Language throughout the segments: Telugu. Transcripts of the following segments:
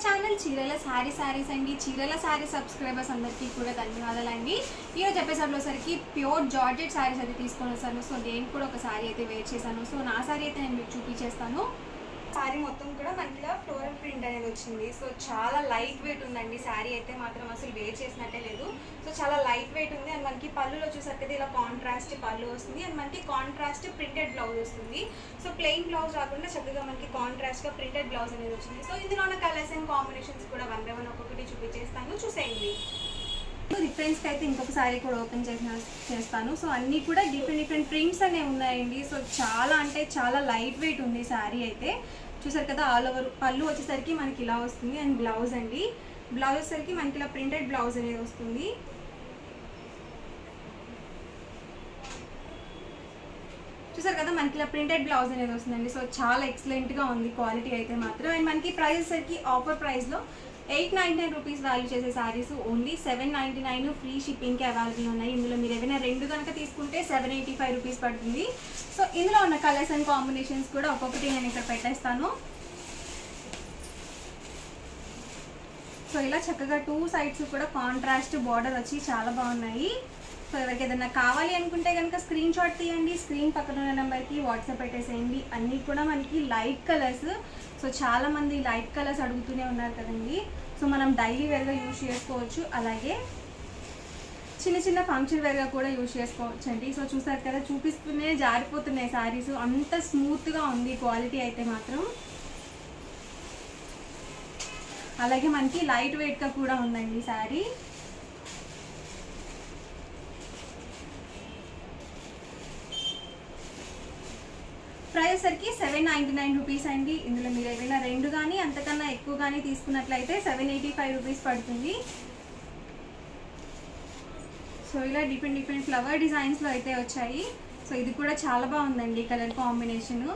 ఛానల్ చీరల సారీస్ అండి. చీరల సారీ సబ్స్క్రైబర్స్ అందరికీ కూడా ధన్యవాదాలండి. ఈరోజు ఎపిసోడ్లో సరికి ప్యూర్ జార్జెట్ సారీస్ అయితే తీసుకొని వస్తాను. సో నేను కూడా ఒక సారీ అయితే వేర్ చేశాను. సో నా సారీ అయితే నేను మీకు చూపించేస్తాను. సారీ మొత్తం కూడా మనకి ఇలా ఫ్లోరల్ ప్రింట్ అనేది వచ్చింది. సో చాలా లైట్ వెయిట్ ఉందండి. సారీ అయితే మాత్రం అసలు వేర్ చేసినట్టే లేదు. సో చాలా లైట్ వెయిట్ ఉంది. అండ్ మనకి పళ్ళులో చూసరికి ఇలా కాంట్రాస్ట్ పళ్ళు వస్తుంది. అండ్ మనకి కాంట్రాస్ట్ ప్రింటెడ్ బ్లౌజ్ వస్తుంది. సో ప్లెయిన్ బ్లౌజ్ రాకుండా చక్కగా మనకి కాంట్రాస్ట్గా ప్రింటెడ్ బ్లౌజ్ అనేది వచ్చింది. సో ఇందులో ఉన్న కలర్స్ అండ్ కాంబినేషన్స్ కూడా వన్ బై వన్ ఒక్కొక్కటి చూపించేస్తాను, చూసేయండి. రిఫరెన్స్కి అయితే ఇంకొక సారీ కూడా ఓపెన్ చేస్తాను. సో అన్నీ కూడా డిఫరెంట్ ప్రింట్స్ అనేవి ఉన్నాయండి. సో చాలా అంటే చాలా లైట్ వెయిట్ ఉంది సారీ అయితే. చూసారు కదా, ఆల్ ఓవర్ పళ్ళు వచ్చేసరికి మనకి ఇలా వస్తుంది. అండ్ బ్లౌజ్ అండి, బ్లౌజ్ వచ్చేసరికి మనకి ఇలా ప్రింటెడ్ బ్లౌజ్ అనేది వస్తుంది. చూసారు కదా, మనకి ఇలా ప్రింటెడ్ బ్లౌజ్ అనేది వస్తుందండి. సో చాలా ఎక్సలెంట్గా ఉంది క్వాలిటీ అయితే మాత్రం. అండ్ మనకి ప్రైస్ వచ్చేసరికి ఆఫర్ ప్రైస్లో 899 రూపీస్ వాల్యూ చేసే సారీస్ ఓన్లీ 799 ఫ్రీ షిప్పింగ్కి అవైలబుల్ ఉన్నాయి. ఇందులో మీరు ఏదైనా రెండు కనుక తీసుకుంటే 785 రూపీస్ పడుతుంది. సో ఇందులో ఉన్న కలర్స్ అండ్ కాంబినేషన్స్ కూడా ఒక్కొక్కటి నేను ఇక్కడ పెట్టేస్తాను. సో ఇలా చక్కగా టూ సైడ్స్ కూడా కాంట్రాస్ట్ బార్డర్ వచ్చి చాలా బాగున్నాయి. సో ఎవరికి ఏదైనా కావాలి అనుకుంటే కనుక స్క్రీన్ షాట్ తీయండి, స్క్రీన్ పక్కన ఉన్న నెంబర్కి వాట్సాప్ పెట్టేసేయండి. అన్నీ కూడా మనకి లైట్ కలర్స్. సో చాలామంది లైట్ కలర్స్ అడుగుతూనే ఉన్నారు కదండి. సో మనం డైలీ వేర్గా యూజ్ చేసుకోవచ్చు, అలాగే చిన్న ఫంక్షన్ వేర్గా కూడా యూజ్ చేసుకోవచ్చు అండి. సో చూసారు కదా, చూపిస్తూనే జారిపోతున్నాయి శారీస్, అంత స్మూత్గా ఉంది క్వాలిటీ అయితే మాత్రం. అలాగే మనకి లైట్ వెయిట్గా కూడా ఉందండి శారీ. ప్రైస్ సరికి 799 రూపీస్ అండి. ఇందులో మీరు ఏదైనా రెండు కానీ అంతకన్నా ఎక్కువ కానీ తీసుకున్నట్లయితే 785 రూపీస్ పడుతుంది. సో ఇలా డిఫరెంట్ ఫ్లవర్ డిజైన్స్లో అయితే వచ్చాయి. సో ఇది కూడా చాలా బాగుందండి కలర్ కాంబినేషను.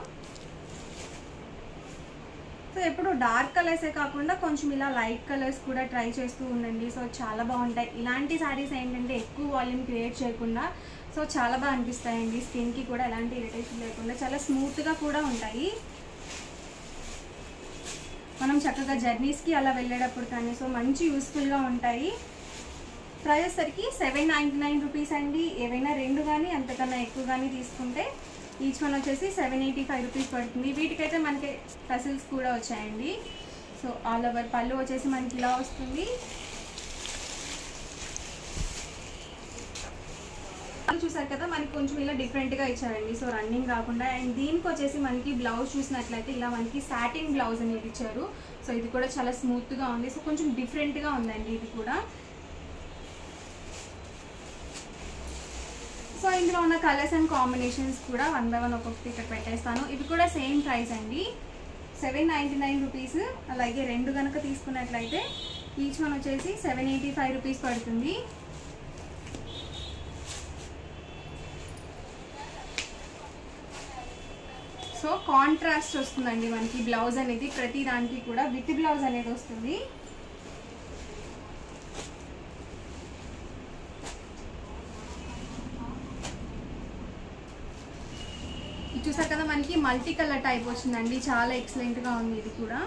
సో ఎప్పుడు డార్క్ కలర్సే కాకుండా కొంచెం ఇలా లైట్ కలర్స్ కూడా ట్రై చేస్తూ ఉండండి. సో చాలా బాగుంటాయి. ఇలాంటి శారీస్ ఏంటంటే ఎక్కువ వాల్యూమ్ క్రియేట్ చేయకుండా సో చాలా బాగా అనిపిస్తాయండి. స్కిన్కి కూడా ఎలాంటి ఇరిటేషన్ లేకుండా చాలా స్మూత్గా కూడా ఉంటాయి. మనం చక్కగా జర్నీస్కి అలా వెళ్ళేటప్పుడు కానీ సో మంచి యూస్ఫుల్గా ఉంటాయి. ప్రైస్ సరికి 799 రూపీస్ అండి. ఏవైనా రెండు కానీ అంతకన్నా ఎక్కువ కానీ తీసుకుంటే ఈచ్ వన్ వచ్చేసి 785 రూపీస్ పడుతుంది. వీటికైతే మనకి టసిల్స్ కూడా వచ్చాయండి. సో ఆల్ ఓవర్ పళ్ళు వచ్చేసి మనకి ఇలా వస్తుంది. చూసారు కదా, మనకి కొంచెం ఇలా డిఫరెంట్గా ఇచ్చారండి. సో రన్నింగ్ కాకుండా. అండ్ దీనికి వచ్చేసి మనకి బ్లౌజ్ చూసినట్లయితే ఇలా మనకి సాటిన్ బ్లౌజ్ అనేది ఇచ్చారు. సో ఇది కూడా చాలా స్మూత్గా ఉంది. సో కొంచెం డిఫరెంట్గా ఉందండి ఇది కూడా. సో ఇందులో ఉన్న కలర్స్ అండ్ కాంబినేషన్స్ కూడా వన్ బై వన్ ఒక్కొక్కటి ఇక్కడ పెట్టేస్తాను. ఇవి కూడా సేమ్ ప్రైస్ అండి, 799 రూపీస్. అలాగే రెండు కనుక తీసుకున్నట్లయితే ఈచ్ వన్ వచ్చేసి 785 రూపీస్ పడుతుంది. సో కాంట్రాస్ట్ వస్తుందండి మనకి బ్లౌజ్ అనేది. ప్రతి దానికి కూడా విత్ బ్లౌజ్ అనేది వస్తుంది. ఇది చూసారు కదా, మనకి మల్టీ కలర్ టైప్ వచ్చిందండి. చాలా ఎక్సలెంట్గా ఉంది ఇది కూడా.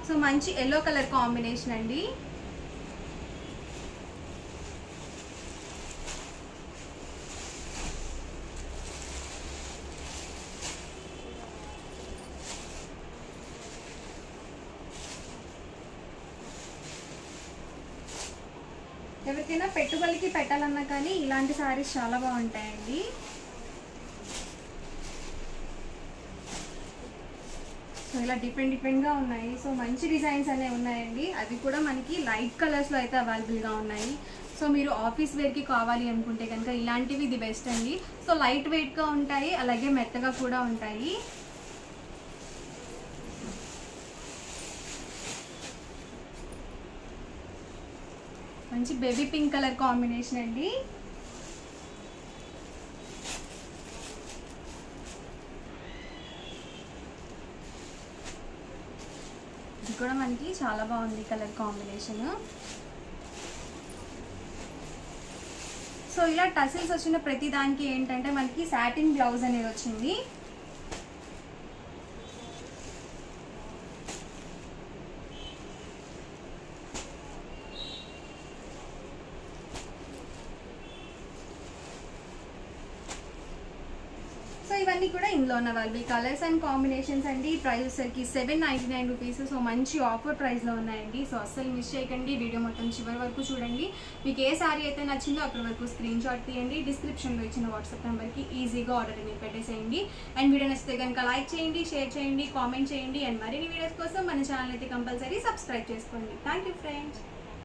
సో మంచి ఎల్లో కలర్ కాంబినేషన్ అండి. ఎవరికైనా పెట్టుబడికి పెట్టాలన్నా కానీ ఇలాంటి శారీస్ చాలా బాగుంటాయండి. సో ఇలా డిఫరెంట్గా ఉన్నాయి. సో మంచి డిజైన్స్ అనేవి ఉన్నాయండి. అవి కూడా మనకి లైట్ కలర్స్లో అయితే అవైలబుల్గా ఉన్నాయి. సో మీరు ఆఫీస్ వేర్కి కావాలి అనుకుంటే కనుక ఇలాంటివి ఇది బెస్ట్ అండి. సో లైట్ వెయిట్గా ఉంటాయి, అలాగే మెత్తగా కూడా ఉంటాయి. మంచి బేబీ పింక్ కలర్ కాంబినేషన్ అండి. ఇది కూడా మనకి చాలా బాగుంది కలర్ కాంబినేషన్. సో ఇలా టసిల్స్ వచ్చిన ప్రతి దానికి ఏంటంటే మనకి సాటిన్ బ్లౌజ్ అనేది వచ్చింది. ఇవన్నీ కూడా ఇందులో ఉన్న అవైలబుల్ కలర్స్ అండ్ కాంబినేషన్స్ అండి. ప్రైస్ వచ్చేసరికి 799 రూపీస్. సో మంచి ఆఫర్ ప్రైస్లో ఉన్నాయండి. సో అస్సలు మిస్ చేయకండి, వీడియో మొత్తం చివరి వరకు చూడండి. మీకు ఏ సారీ అయితే నచ్చిందో అక్కడి వరకు స్క్రీన్ షాట్ తీయండి. డిస్క్రిప్షన్లో ఇచ్చిన వాట్సాప్ నెంబర్కి ఈజీగా ఆర్డర్ అనేది పెట్టేసేయండి. అండ్ వీడియో నచ్చితే కనుక లైక్ చేయండి, షేర్ చేయండి, కామెంట్ చేయండి. అండ్ మరిన్ని వీడియోస్ కోసం మన ఛానల్ అయితే కంపల్సరీ సబ్స్క్రైబ్ చేసుకోండి. Thank you friends.